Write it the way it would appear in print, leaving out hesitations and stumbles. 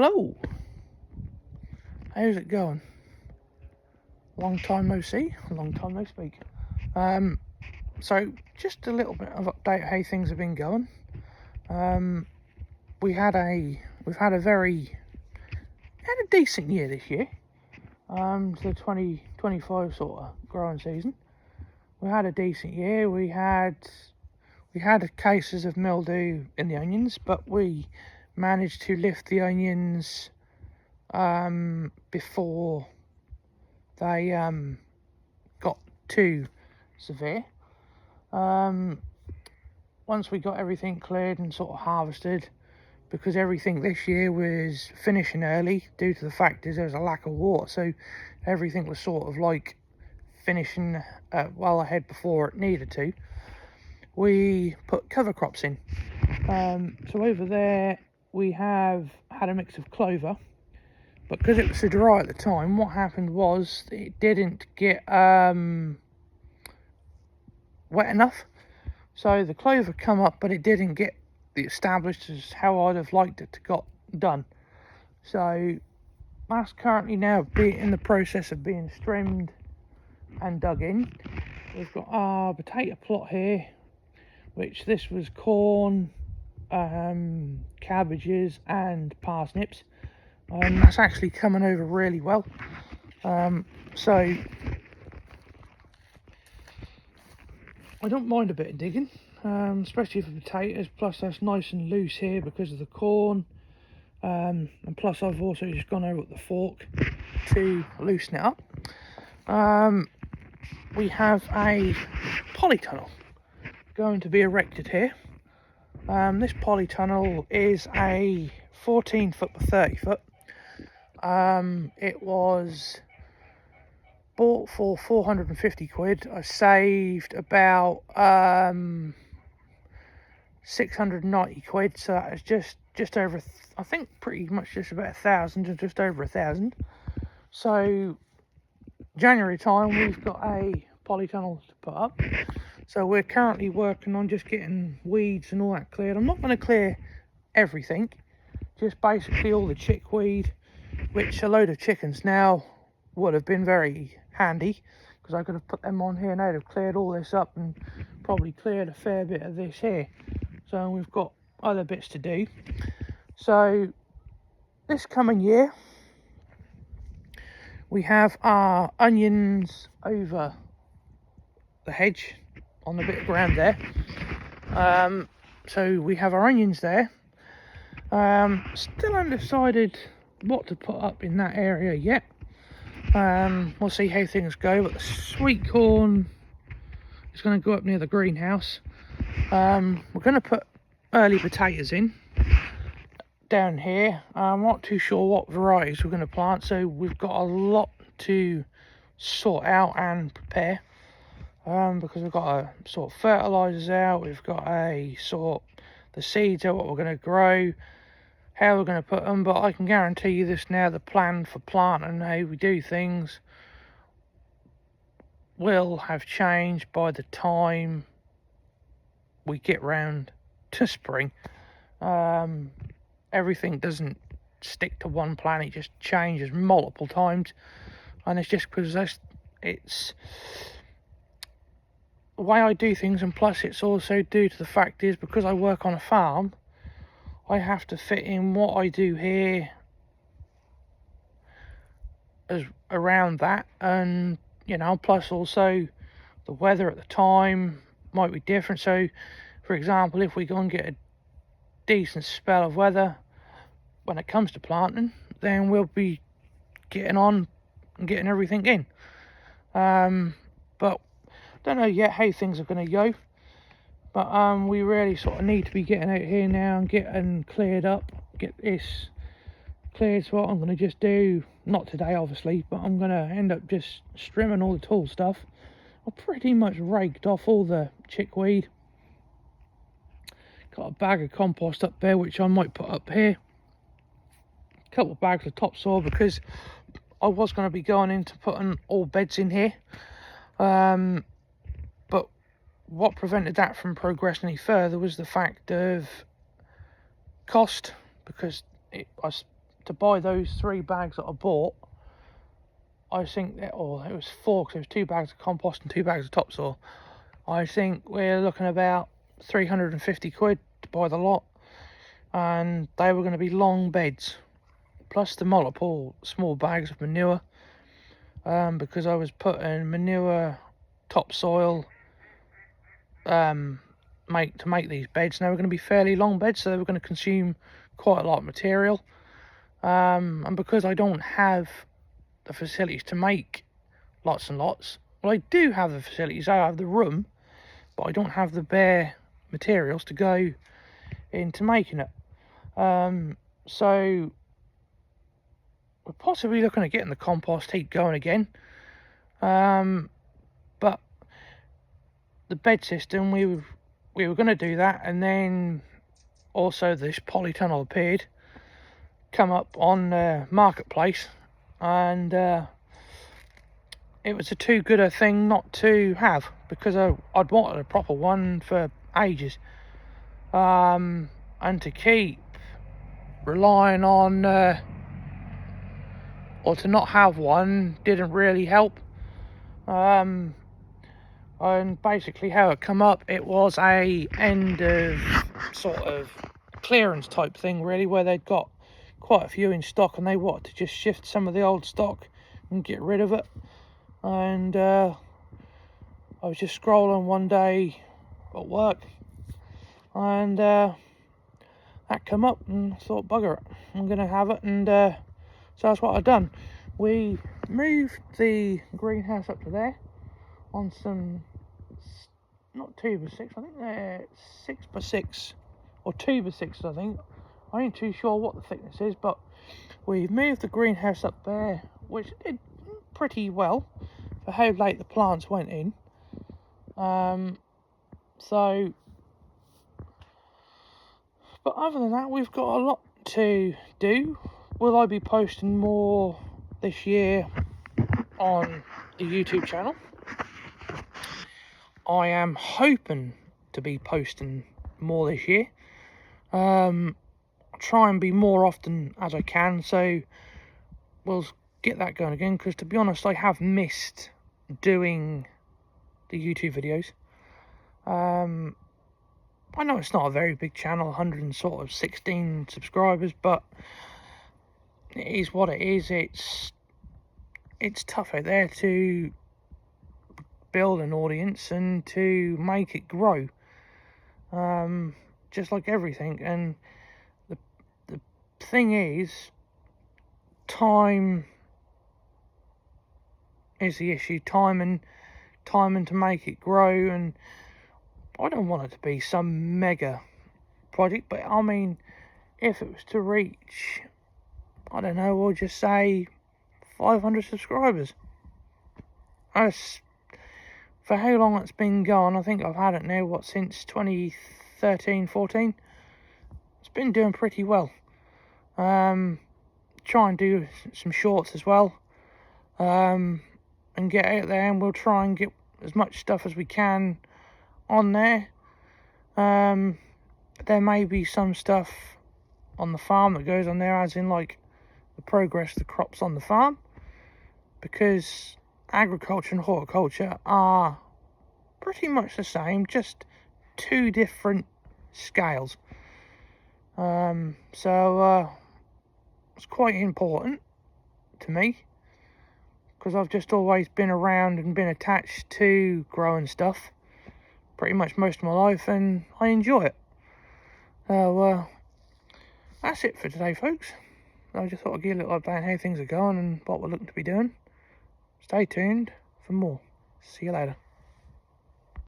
Hello, how's it going? Long time no see, long time no speak. So just a little bit of update how things have been going. We've had a decent year this year. The 2025 sort of growing season. We had a decent year. We had cases of mildew in the onions, but we managed to lift the onions before they got too severe. Once we got everything cleared and sort of harvested, because everything this year was finishing early due to the fact is there was a lack of water, so everything was sort of like finishing well ahead before it needed to. We put cover crops in. So over there we have had a mix of clover, but because it was so dry at the time, what happened was it didn't get wet enough. So the clover come up, but it didn't get established as how I'd have liked it to got done. So that's currently now in the process of being trimmed and dug in. We've got our potato plot here, which this was corn, cabbages and parsnips. That's actually coming over really well. So I don't mind a bit of digging, especially for potatoes. Plus that's nice and loose here because of the corn, and plus I've also just gone over with the fork to loosen it up. We have a polytunnel going to be erected here. This polytunnel is a 14 foot by 30 foot. It was bought for 450 quid. I saved about 690 quid, so that is just over, I think pretty much just about 1,000, just over 1,000. So January time we've got a polytunnel to put up. So we're currently working on just getting weeds and all that cleared. I'm not going to clear everything, just basically all the chickweed, which a load of chickens now would have been very handy, because I could have put them on here and they'd have cleared all this up and probably cleared a fair bit of this here. So we've got other bits to do. So this coming year we have our onions over the hedge on the bit of ground there. So we have our onions there. Still undecided what to put up in that area yet. We'll see how things go, but the sweet corn is going to go up near the greenhouse. We're going to put early potatoes in down here. I'm not too sure what varieties we're going to plant, so we've got a lot to sort out and prepare, because we've got to sort fertilizers out, we've got a sort the seeds out, what we're going to grow, how we're going to put them. But I can guarantee you this now, the plan for planting and how we do things will have changed by the time we get round to spring. Everything doesn't stick to one plan, it just changes multiple times, and it's just because it's the way I do things, and plus it's also due to the fact is because I work on a farm, I have to fit in what I do here as around that, and plus also the weather at the time might be different. So for example, if we go and get a decent spell of weather when it comes to planting, then we'll be getting on and getting everything in. But don't know yet how things are going to go, but we really sort of need to be getting out here now and getting cleared up, get this cleared. So what I'm going to just do, not today obviously, but I'm going to end up just trimming all the tall stuff. I pretty much raked off all the chickweed. Got a bag of compost up there which I might put up here, a couple of bags of topsoil, because I was going to be going into putting all beds in here, but what prevented that from progressing any further was the fact of cost, because I was to buy those 3 bags that I bought, I think that, or it was 4 because it was 2 bags of compost and 2 bags of topsoil. I think we're looking about 350 quid to buy the lot, and they were going to be long beds, plus the multiple small bags of manure, because I was putting manure, topsoil, to make these beds, and they were going to be fairly long beds, so they were going to consume quite a lot of material, and because I don't have the facilities to make lots and lots, well, I do have the facilities, I have the room, but I don't have the bare materials to go into making it. So we're possibly looking at getting the compost heap going again, but the bed system, we were going to do that, and then also this polytunnel appeared, come up on the marketplace, and it was a too good a thing not to have, because I'd wanted a proper one for ages, and to keep relying on or to not have one didn't really help. And basically how it come up, it was a end of sort of clearance type thing really, where they'd got quite a few in stock and they wanted to just shift some of the old stock and get rid of it. And I was just scrolling one day at work, and that come up, and I thought, bugger it, I'm gonna have it. And so that's what I've done. We moved the greenhouse up to there on some, not 2x6, I think they're 6x6 or 2x6, I think. I ain't too sure what the thickness is, but we moved the greenhouse up there, which did pretty well for how late the plants went in. So, but other than that, we've got a lot to do. Will I be posting more this year on the YouTube channel? I am hoping to be posting more this year. I'll try and be more often as I can, so we'll get that going again, because to be honest, I have missed doing the YouTube videos. I know it's not a very big channel, 116 subscribers, but it is what it is. It's tough out there to build an audience and to make it grow, just like everything. And the thing is, time is the issue. Time to make it grow. And I don't want it to be some mega project, but I mean, if it was to reach, I don't know, we'll just say 500 subscribers. That's for how long it's been going. I think I've had it now, since 2013, 14. It's been doing pretty well. Try and do some shorts as well, and get out there, and we'll try and get as much stuff as we can on there. There may be some stuff on the farm that goes on there, as in like the progress of the crops on the farm, because agriculture and horticulture are pretty much the same, just 2 different scales. So it's quite important to me, because I've just always been around and been attached to growing stuff pretty much most of my life, and I enjoy it. So that's it for today, folks. I just thought I'd give you a little update on how things are going and what we're looking to be doing. Stay tuned for more. See you later.